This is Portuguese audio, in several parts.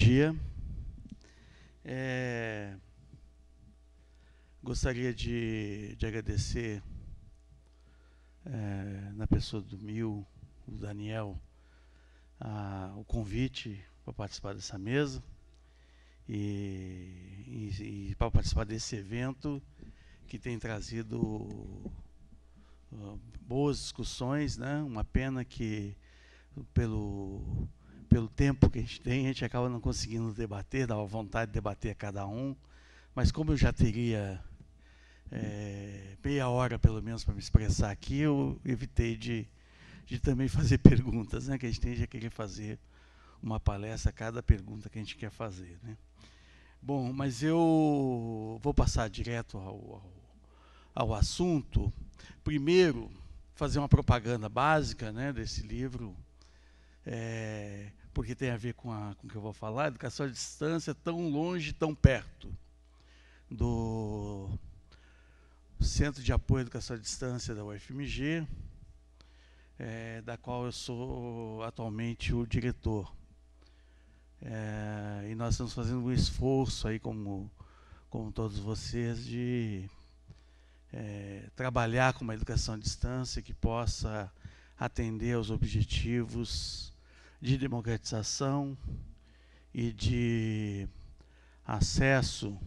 dia. Gostaria de agradecer, na pessoa do Mil, do Daniel, o convite para participar dessa mesa e para participar desse evento que tem trazido boas discussões, né? Uma pena que pelo tempo que a gente acaba não conseguindo debater, dava vontade de debater a cada um, mas como eu já teria meia hora pelo menos para me expressar aqui, eu evitei de também fazer perguntas, né? Que a gente tende a querer fazer uma palestra a cada pergunta que a gente quer fazer, né? Bom, mas eu vou passar direto ao assunto. Primeiro, fazer uma propaganda básica, né, desse livro, porque tem a ver com o que eu vou falar, Educação à Distância, tão longe, tão perto, do Centro de Apoio à Educação à Distância da UFMG, da qual eu sou atualmente o diretor. E nós estamos fazendo um esforço aí, como todos vocês, de trabalhar com uma educação à distância que possa atender aos objetivos de democratização e de acesso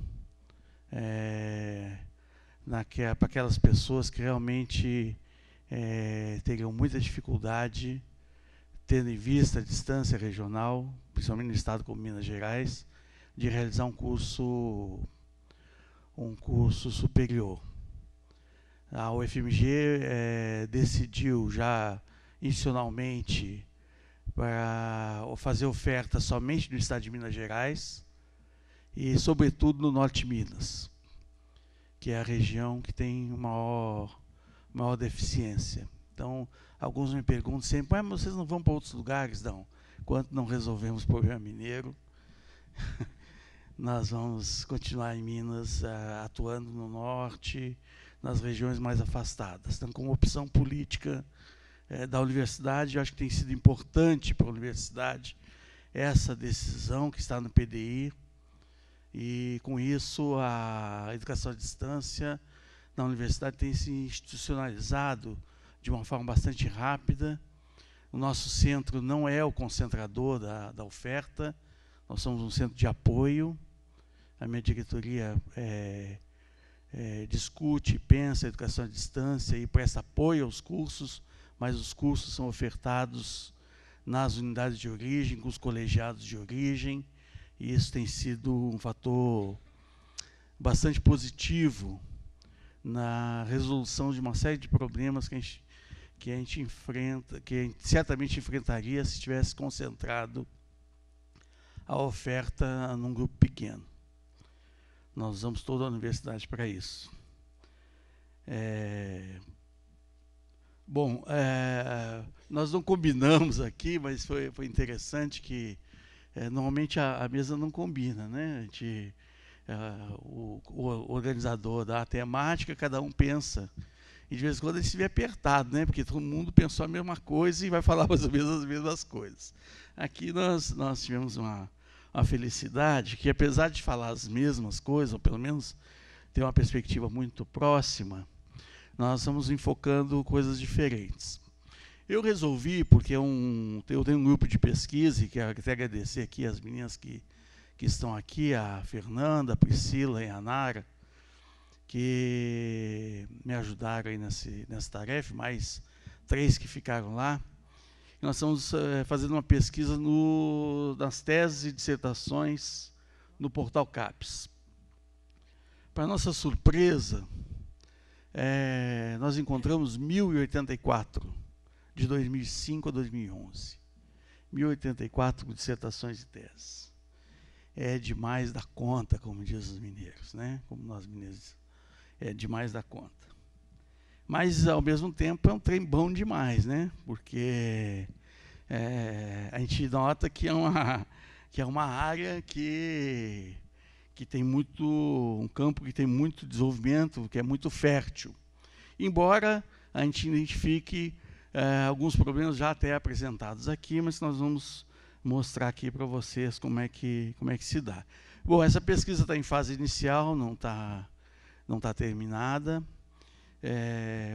para aquelas pessoas que realmente teriam muita dificuldade, tendo em vista a distância regional, principalmente no estado como Minas Gerais, de realizar um curso superior. A UFMG decidiu já institucionalmente para fazer oferta somente no estado de Minas Gerais e, sobretudo, no norte de Minas, que é a região que tem maior deficiência. Então, alguns me perguntam sempre, mas vocês não vão para outros lugares? Não. Enquanto não resolvemos o problema mineiro, nós vamos continuar em Minas, atuando no norte, nas regiões mais afastadas. Então, como opção política da universidade, eu acho que tem sido importante para a universidade essa decisão que está no PDI, e, com isso, a educação à distância na universidade tem se institucionalizado de uma forma bastante rápida. O nosso centro não é o concentrador da oferta, nós somos um centro de apoio. A minha diretoria discute, pensa a educação à distância e presta apoio aos cursos, mas os cursos são ofertados nas unidades de origem, com os colegiados de origem, e isso tem sido um fator bastante positivo na resolução de uma série de problemas que a gente enfrenta, que a gente certamente enfrentaria se tivesse concentrado a oferta num grupo pequeno. Nós usamos toda a universidade para isso. Bom, nós não combinamos aqui, mas foi interessante que normalmente a mesa não combina, né? O organizador dá a temática, cada um pensa. E de vez em quando ele se vê apertado, né? Porque todo mundo pensou a mesma coisa e vai falar mais ou menos as mesmas coisas. Aqui nós tivemos uma felicidade que, apesar de falar as mesmas coisas, ou pelo menos ter uma perspectiva muito próxima, nós estamos enfocando coisas diferentes. Eu resolvi, porque eu tenho um grupo de pesquisa, e quero até agradecer aqui as meninas que estão aqui, a Fernanda, a Priscila e a Nara, que me ajudaram aí nessa tarefa, mais 3 que ficaram lá. Nós estamos fazendo uma pesquisa nas teses e dissertações no portal CAPES. Para nossa surpresa, nós encontramos 1084, de 2005 a 2011. 1084 dissertações e teses. É demais da conta, como dizem os mineiros, né? Como nós mineiros, é demais da conta. Mas, ao mesmo tempo, é um trem bom demais, né? Porque a gente nota que é uma área que tem um campo que tem muito desenvolvimento, que é muito fértil. Embora a gente identifique alguns problemas já até apresentados aqui, mas nós vamos mostrar aqui para vocês como é que se dá. Bom, essa pesquisa está em fase inicial, não tá terminada,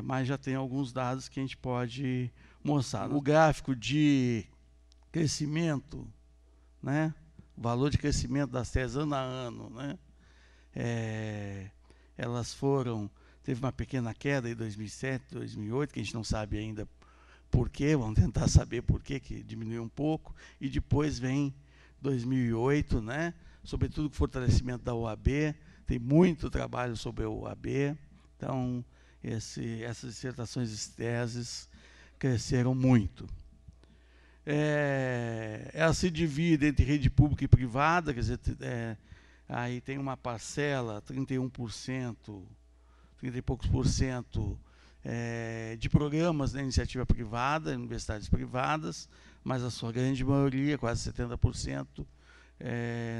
mas já tem alguns dados que a gente pode mostrar. O gráfico de crescimento, né? O valor de crescimento das teses ano a ano, né? Elas teve uma pequena queda em 2007, 2008, que a gente não sabe ainda por quê, vamos tentar saber por quê, que diminuiu um pouco, e depois vem 2008, né? Sobretudo com o fortalecimento da OAB, tem muito trabalho sobre a OAB, então essas dissertações e teses cresceram muito. Ela se divide entre rede pública e privada, quer dizer, aí tem uma parcela, 31%, 30 e poucos por cento, de programas da iniciativa privada, universidades privadas, mas a sua grande maioria, quase 70%,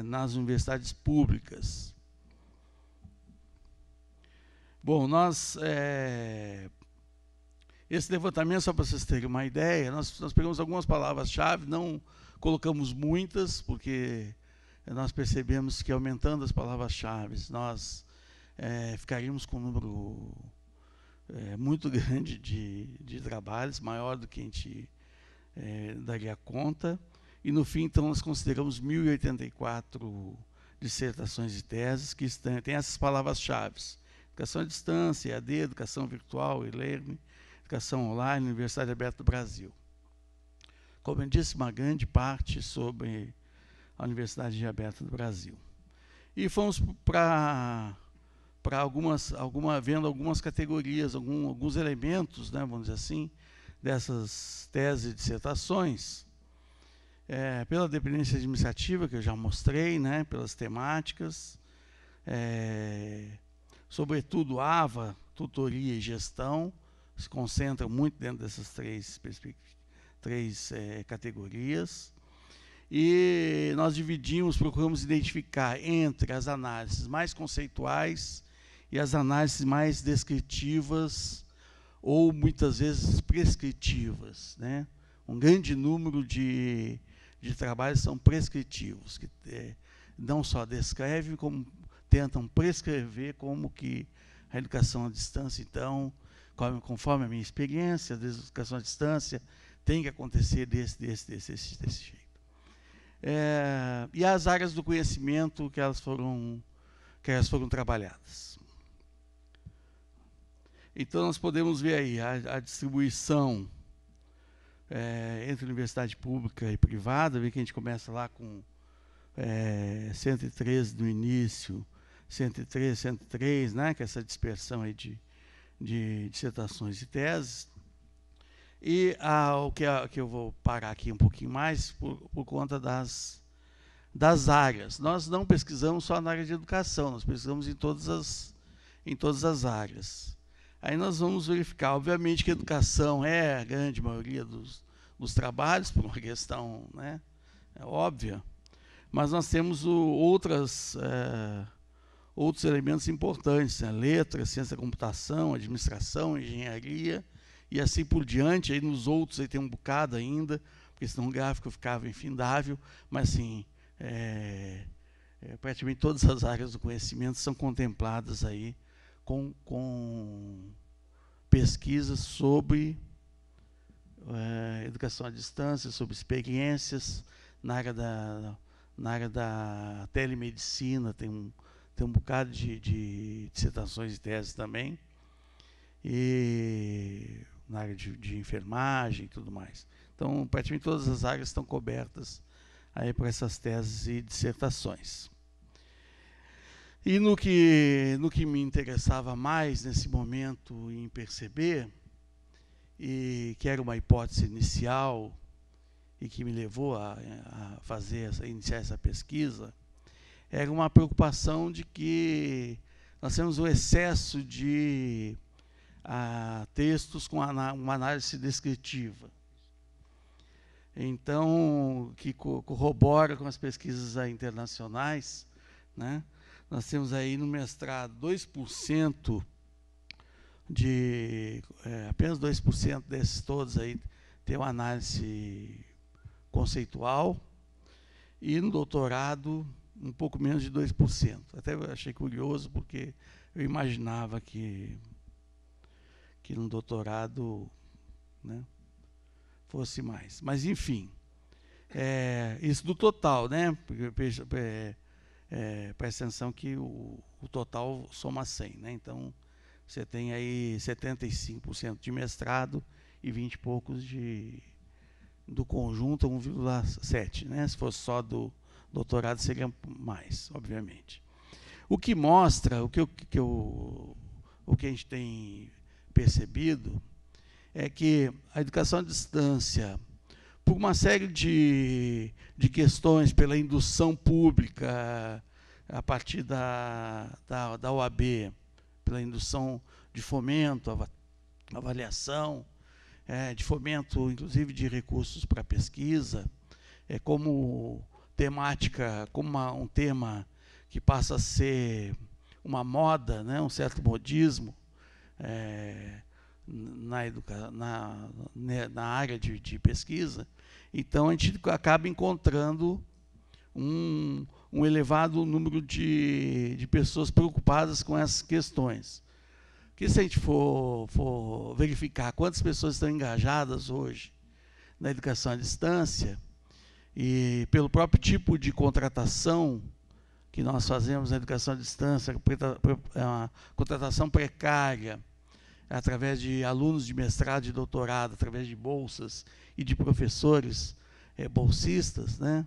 nas universidades públicas. Bom, esse levantamento, só para vocês terem uma ideia, nós pegamos algumas palavras-chave, não colocamos muitas, porque nós percebemos que aumentando as palavras-chave, nós ficaríamos com um número muito grande de trabalhos, maior do que a gente daria conta. E, no fim, então, nós consideramos 1.084 dissertações e teses que têm essas palavras-chave: educação à distância, EAD, educação virtual, e-learning, educação online, Universidade Aberta do Brasil. Como eu disse, uma grande parte sobre a Universidade Aberta do Brasil. E fomos vendo algumas categorias, alguns elementos, né, vamos dizer assim, dessas teses e dissertações, pela dependência administrativa, que eu já mostrei, né, pelas temáticas, sobretudo AVA, tutoria e gestão, se concentram muito dentro dessas três categorias. E nós procuramos identificar entre as análises mais conceituais e as análises mais descritivas ou, muitas vezes, prescritivas, né? Um grande número de trabalhos são prescritivos, que não só descrevem, como tentam prescrever como que a educação à distância, então, conforme a minha experiência, a educação à distância tem que acontecer desse jeito. E as áreas do conhecimento que elas foram trabalhadas. Então, nós podemos ver aí a distribuição entre universidade pública e privada, ver que a gente começa lá com 113 no início, 103, né, que é essa dispersão aí de dissertações e teses. E o que eu vou parar aqui um pouquinho mais por conta das áreas. Nós não pesquisamos só na área de educação, nós pesquisamos em todas as áreas. Aí nós vamos verificar, obviamente, que a educação é a grande maioria dos trabalhos, por uma questão, né, óbvia, mas nós temos outros elementos importantes, né, letras, ciência da computação, administração, engenharia, e assim por diante. Aí nos outros aí tem um bocado ainda, porque senão o gráfico ficava infindável, mas assim, praticamente todas as áreas do conhecimento são contempladas aí com pesquisas sobre educação à distância, sobre experiências na área da telemedicina, tem um bocado de dissertações e teses também, e na área de enfermagem e tudo mais. Então, praticamente todas as áreas estão cobertas aí por essas teses e dissertações. E no que me interessava mais nesse momento em perceber, e que era uma hipótese inicial e que me levou a iniciar essa pesquisa, era uma preocupação de que nós temos o excesso de textos com uma análise descritiva. Então, que corrobora com as pesquisas internacionais, né? Nós temos aí no mestrado 2% apenas 2% desses todos aí tem uma análise conceitual, e no doutorado um pouco menos de 2%. Até achei curioso, porque eu imaginava que no doutorado, né, fosse mais. Mas, enfim, isso do total, né? Presta atenção que o total soma 100, né? Então, você tem aí 75% de mestrado e 20 e poucos do conjunto, 1,7, né? Se fosse só do doutorado, seria mais, obviamente. O que mostra, o que a gente tem percebido é que a educação à distância, por uma série de questões, pela indução pública, a partir da OAB, pela indução de fomento, avaliação, de fomento, inclusive, de recursos para pesquisa, como temática, como um tema que passa a ser uma moda, né, um certo modismo na área de pesquisa. Então, a gente acaba encontrando um elevado número de pessoas preocupadas com essas questões. Porque se a gente for verificar quantas pessoas estão engajadas hoje na educação à distância, e pelo próprio tipo de contratação que nós fazemos na educação à distância, uma contratação precária, através de alunos de mestrado e doutorado, através de bolsas e de professores bolsistas, né?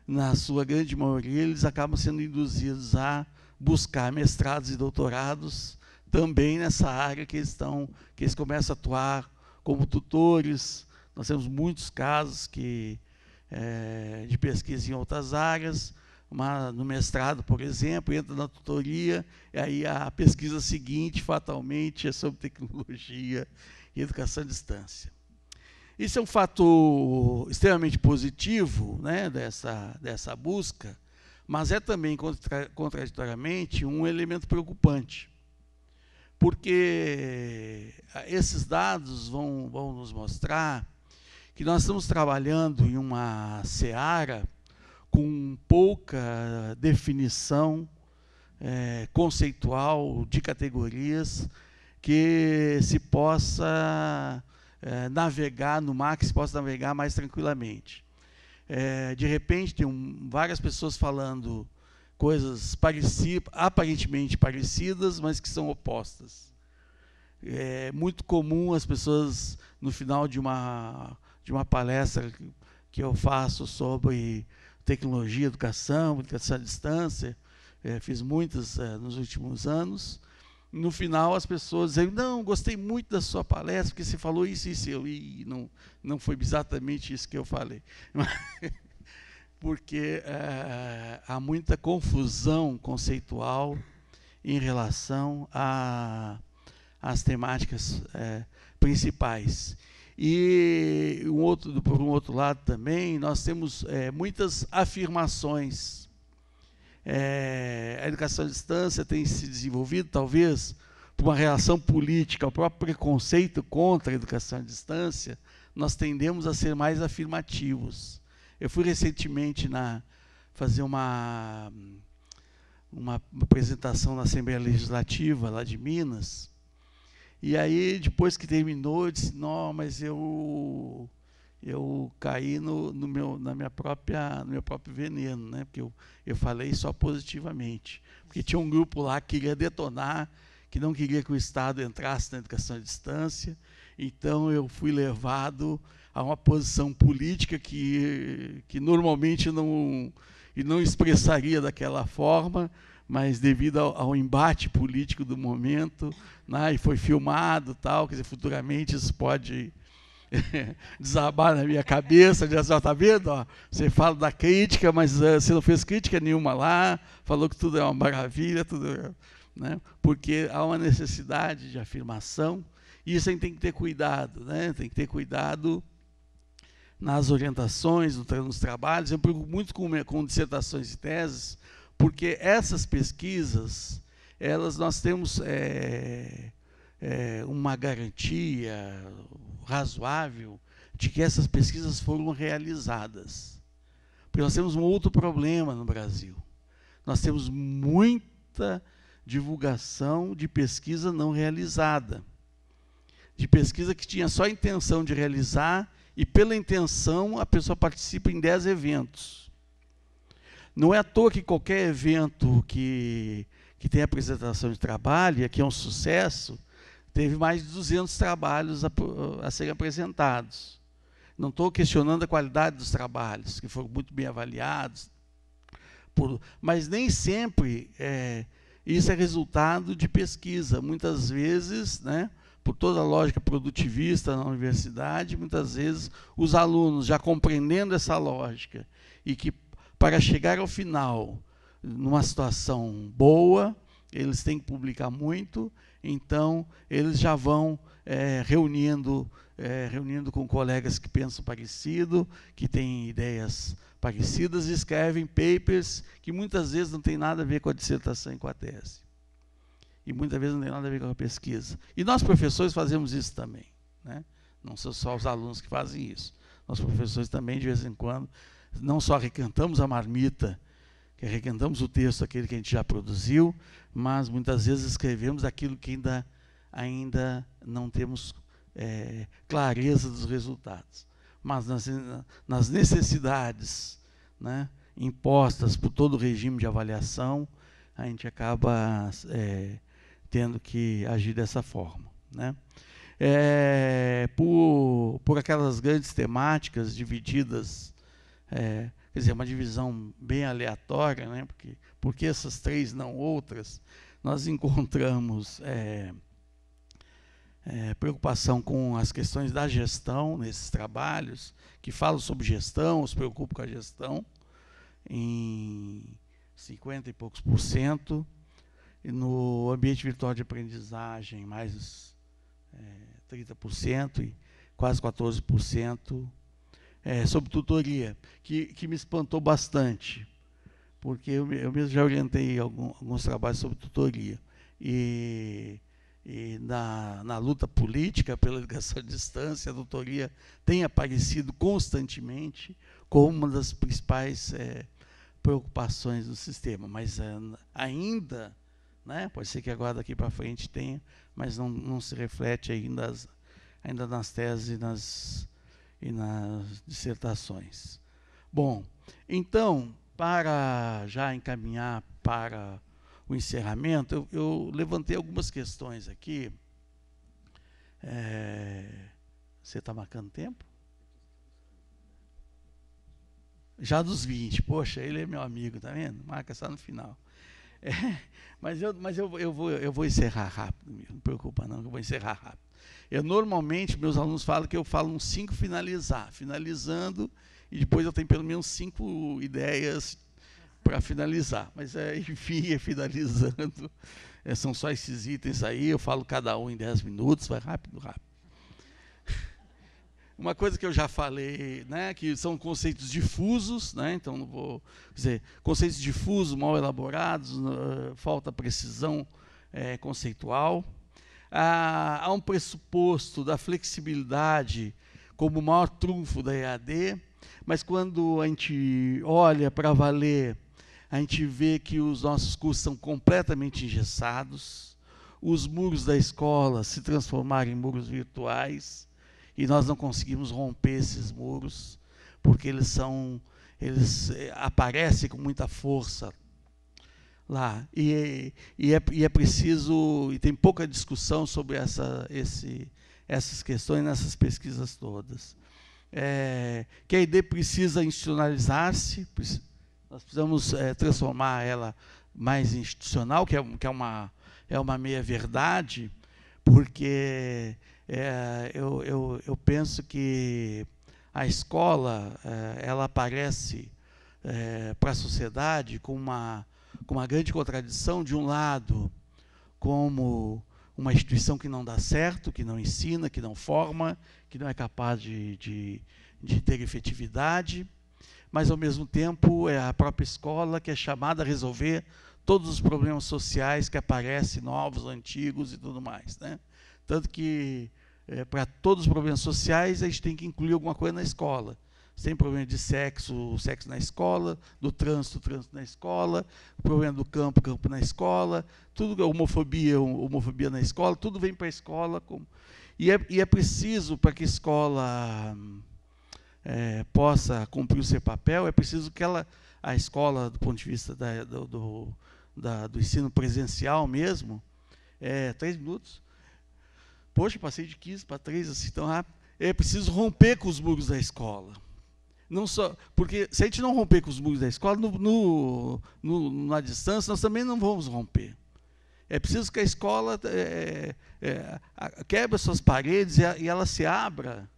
Na sua grande maioria, eles acabam sendo induzidos a buscar mestrados e doutorados também nessa área que eles começam a atuar como tutores. Nós temos muitos casos de pesquisa em outras áreas, no mestrado, por exemplo, entra na tutoria, e aí a pesquisa seguinte, fatalmente, é sobre tecnologia e educação à distância. Isso é um fator extremamente positivo, né, dessa busca, mas é também, contraditoriamente, um elemento preocupante, porque esses dados vão nos mostrar que nós estamos trabalhando em uma seara com pouca definição conceitual de categorias que se possa navegar no mar, que se possa navegar mais tranquilamente. De repente, tem várias pessoas falando coisas aparentemente parecidas, mas que são opostas. É muito comum as pessoas, no final de uma palestra que eu faço sobre tecnologia, educação à distância, fiz muitas nos últimos anos. No final, as pessoas dizem: não, gostei muito da sua palestra, porque você falou isso e isso. E não foi exatamente isso que eu falei. Porque há muita confusão conceitual em relação às temáticas principais. E por um outro lado também, nós temos muitas afirmações. A educação à distância tem se desenvolvido, talvez, por uma reação política, ao próprio preconceito contra a educação à distância. Nós tendemos a ser mais afirmativos. Eu fui recentemente fazer uma apresentação na Assembleia Legislativa, lá de Minas, e aí, depois que terminou, eu disse: não, mas eu caí no meu próprio veneno, né? Porque eu falei só positivamente. Porque tinha um grupo lá que queria detonar, que não queria que o Estado entrasse na educação à distância. Então, eu fui levado a uma posição política que normalmente não expressaria daquela forma, mas devido ao embate político do momento, né, e foi filmado, tal, quer dizer, futuramente isso pode desabar na minha cabeça, dizer assim: ó, tá vendo? Ó, você fala da crítica, mas você não fez crítica nenhuma lá, falou que tudo é uma maravilha, tudo, né? Porque há uma necessidade de afirmação, e isso a gente tem que ter cuidado, né? Tem que ter cuidado nas orientações, nos trabalhos. Eu preocupo muito com dissertações e teses, porque essas pesquisas, nós temos uma garantia razoável de que essas pesquisas foram realizadas. Porque nós temos um outro problema no Brasil. Nós temos muita divulgação de pesquisa não realizada, de pesquisa que tinha só a intenção de realizar, e pela intenção a pessoa participa em 10 eventos. Não é à toa que qualquer evento que tem apresentação de trabalho, e aqui é um sucesso, teve mais de 200 trabalhos a serem apresentados. Não estou questionando a qualidade dos trabalhos, que foram muito bem avaliados, mas nem sempre isso é resultado de pesquisa. Muitas vezes, né, por toda a lógica produtivista na universidade, muitas vezes os alunos, já compreendendo essa lógica, e que para chegar ao final, numa situação boa, eles têm que publicar muito, então eles já vão reunindo com colegas que pensam parecido, que têm ideias parecidas, e escrevem papers que muitas vezes não tem nada a ver com a dissertação e com a tese. E muitas vezes não tem nada a ver com a pesquisa. E nós, professores, fazemos isso também, né? Não são só os alunos que fazem isso. Nós, professores, também, de vez em quando, não só requentamos a marmita, que requentamos o texto, aquele que a gente já produziu, mas muitas vezes escrevemos aquilo que ainda não temos clareza dos resultados. Mas nas necessidades, né, impostas por todo o regime de avaliação, a gente acaba tendo que agir dessa forma, né? Por aquelas grandes temáticas divididas, quer dizer, uma divisão bem aleatória, né? Porque essas 3 não outras, nós encontramos preocupação com as questões da gestão nesses trabalhos, que falam sobre gestão, se preocupam com a gestão, em 50 e poucos %, e no ambiente virtual de aprendizagem, mais 30%, e quase 14%, sobre tutoria, que me espantou bastante, porque eu mesmo já orientei alguns trabalhos sobre tutoria, e na luta política pela educação à distância, a tutoria tem aparecido constantemente como uma das principais preocupações do sistema, mas ainda, né, pode ser que agora daqui para frente tenha, mas não se reflete ainda nas teses e nas dissertações. Bom, então, para já encaminhar para o encerramento, eu levantei algumas questões aqui. Você está marcando tempo? Já dos 20, poxa, ele é meu amigo, tá vendo? Marca só no final. Mas eu vou encerrar rápido, não me preocupa não, eu vou encerrar rápido. Normalmente, meus alunos falam que eu falo uns 5 finalizando, e depois eu tenho pelo menos 5 ideias para finalizar. Mas, enfim, finalizando, são só esses itens aí, eu falo cada um em 10 minutos, vai rápido. Uma coisa que eu já falei, né, que são conceitos difusos, né, então não vou dizer, conceitos difusos, mal elaborados, falta precisão conceitual. Há um pressuposto da flexibilidade como o maior trunfo da EAD, mas quando a gente olha para valer, a gente vê que os nossos cursos são completamente engessados, os muros da escola se transformaram em muros virtuais, e nós não conseguimos romper esses muros, porque eles aparecem com muita força lá. E é preciso, e tem pouca discussão sobre essas questões nessas pesquisas todas. Que a EAD precisa institucionalizar-se, nós precisamos transformar ela mais institucional, que é uma meia-verdade, porque eu penso que a escola ela aparece para a sociedade com uma grande contradição, de um lado, como uma instituição que não dá certo, que não ensina, que não forma, que não é capaz de ter efetividade, mas, ao mesmo tempo, é a própria escola que é chamada a resolver todos os problemas sociais que aparecem, novos, antigos e tudo mais, né? Tanto que, para todos os problemas sociais, a gente tem que incluir alguma coisa na escola. Você tem problema de sexo, sexo na escola, do trânsito, trânsito na escola, problema do campo, campo na escola, tudo, homofobia, homofobia na escola, tudo vem para a escola. E é preciso, para que a escola possa cumprir o seu papel, é preciso que a escola, do ponto de vista do ensino presencial mesmo, 3 minutos. Poxa, passei de 15 para 3, assim, tão rápido. É preciso romper com os muros da escola. Não só, porque se a gente não romper com os muros da escola, na distância, nós também não vamos romper. É preciso que a escola quebre suas paredes e ela se abra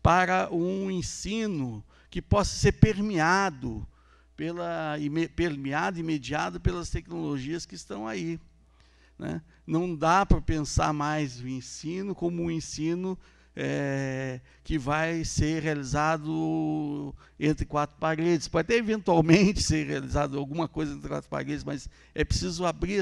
para um ensino que possa ser permeado e mediado pelas tecnologias que estão aí. Né? Não dá para pensar mais o ensino como um ensino que vai ser realizado entre 4 paredes. Pode até eventualmente ser realizado alguma coisa entre 4 paredes, mas é preciso abrir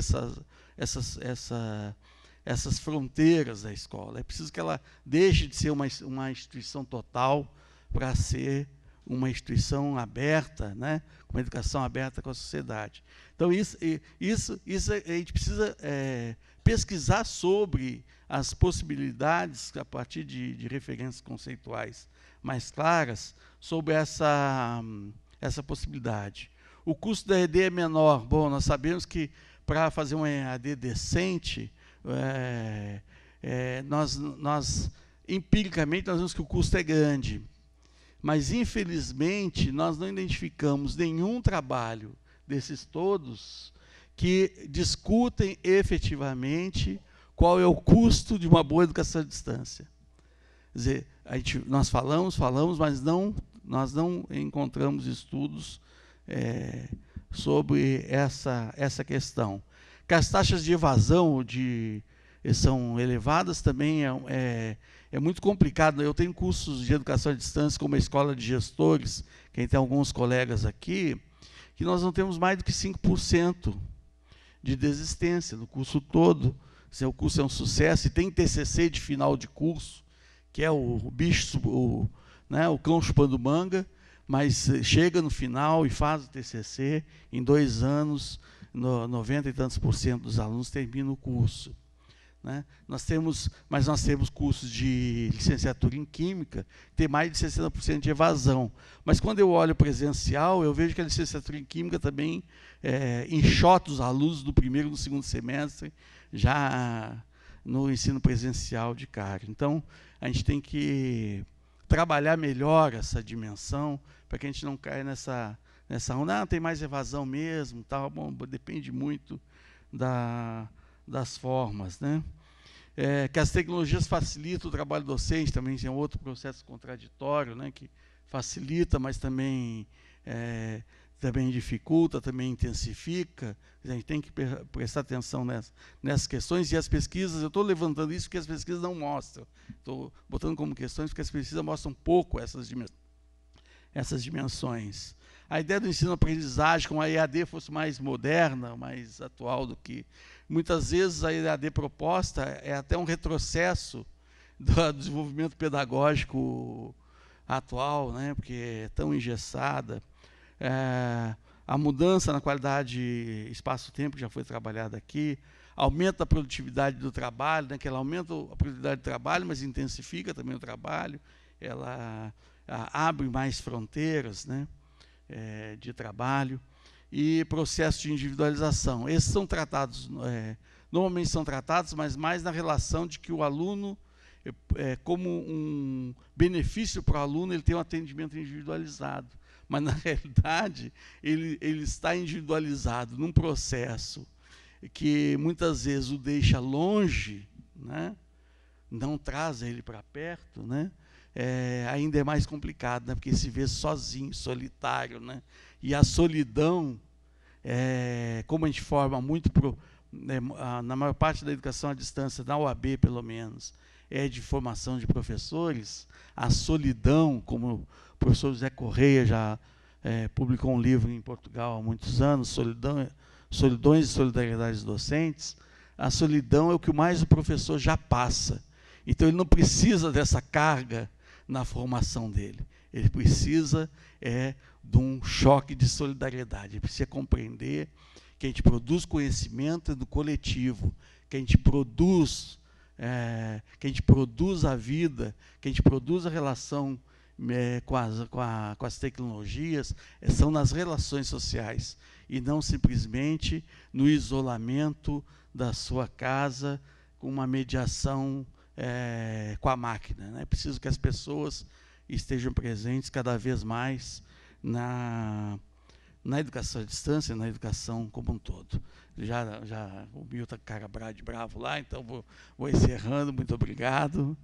essas fronteiras da escola. É preciso que ela deixe de ser uma instituição total para ser uma instituição aberta, né, com uma educação aberta com a sociedade. Então, isso a gente precisa pesquisar sobre as possibilidades, a partir de referências conceituais mais claras, sobre essa possibilidade. O custo da EAD é menor. Bom, nós sabemos que, para fazer uma EAD decente, empiricamente, nós vemos que o custo é grande. Mas, infelizmente, nós não identificamos nenhum trabalho desses todos que discutem efetivamente qual é o custo de uma boa educação à distância. Quer dizer, nós falamos, mas nós não encontramos estudos sobre essa questão. Que as taxas de evasão são elevadas também é muito complicado. Eu tenho cursos de educação à distância, como a Escola de Gestores, quem tem alguns colegas aqui, que nós não temos mais do que 5% de desistência no curso todo. Se o curso é um sucesso, e tem TCC de final de curso, que é o bicho, o cão chupando manga, mas chega no final e faz o TCC, em 2 anos, 90 e tantos % dos alunos terminam o curso. Né? Nós temos cursos de licenciatura em Química, que tem mais de 60% de evasão. Mas, quando eu olho presencial, eu vejo que a licenciatura em Química também enxota os alunos do primeiro e do segundo semestre, já no ensino presencial de cara. Então, a gente tem que trabalhar melhor essa dimensão, para que a gente não caia nessa onda. Não, tem mais evasão mesmo, tal. Bom, depende muito das formas, né? Que as tecnologias facilitam o trabalho docente, também é outro processo contraditório, né, que facilita, mas também dificulta, também intensifica. A gente tem que prestar atenção nessas questões, e as pesquisas, eu estou levantando isso porque as pesquisas não mostram, estou botando como questões porque as pesquisas mostram pouco essas dimensões. A ideia do ensino-aprendizagem, como a EAD fosse mais moderna, mais atual do que... Muitas vezes a EAD proposta é até um retrocesso do desenvolvimento pedagógico atual, né, porque é tão engessada. A mudança na qualidade espaço-tempo, que já foi trabalhada aqui, aumenta a produtividade do trabalho, né, que ela aumenta a produtividade do trabalho, mas intensifica também o trabalho, ela abre mais fronteiras, né, de trabalho, e processo de individualização. Esses são tratados, normalmente são tratados, mas mais na relação de que o aluno, como um benefício para o aluno, ele tem um atendimento individualizado. Mas, na realidade, ele está individualizado num processo que, muitas vezes, o deixa longe, né? Não traz ele para perto, né? Ainda é mais complicado, né? Porque se vê sozinho, solitário, né? E a solidão, como a gente forma muito, na maior parte da educação à distância, na UAB pelo menos, de formação de professores, a solidão, como o professor José Correia já publicou um livro em Portugal há muitos anos, Solidões e Solidariedades Docentes, a solidão é o que mais o professor já passa. Então, ele não precisa dessa carga, na formação dele. Ele precisa de um choque de solidariedade. Ele precisa compreender que a gente produz conhecimento do coletivo, que a gente produz a vida, que a gente produz a relação com as tecnologias, são nas relações sociais, e não simplesmente no isolamento da sua casa, com uma mediação com a máquina, né? É preciso que as pessoas estejam presentes cada vez mais na educação à distância, na educação como um todo. Já o Milton cara bravo lá, então vou encerrando. Muito obrigado.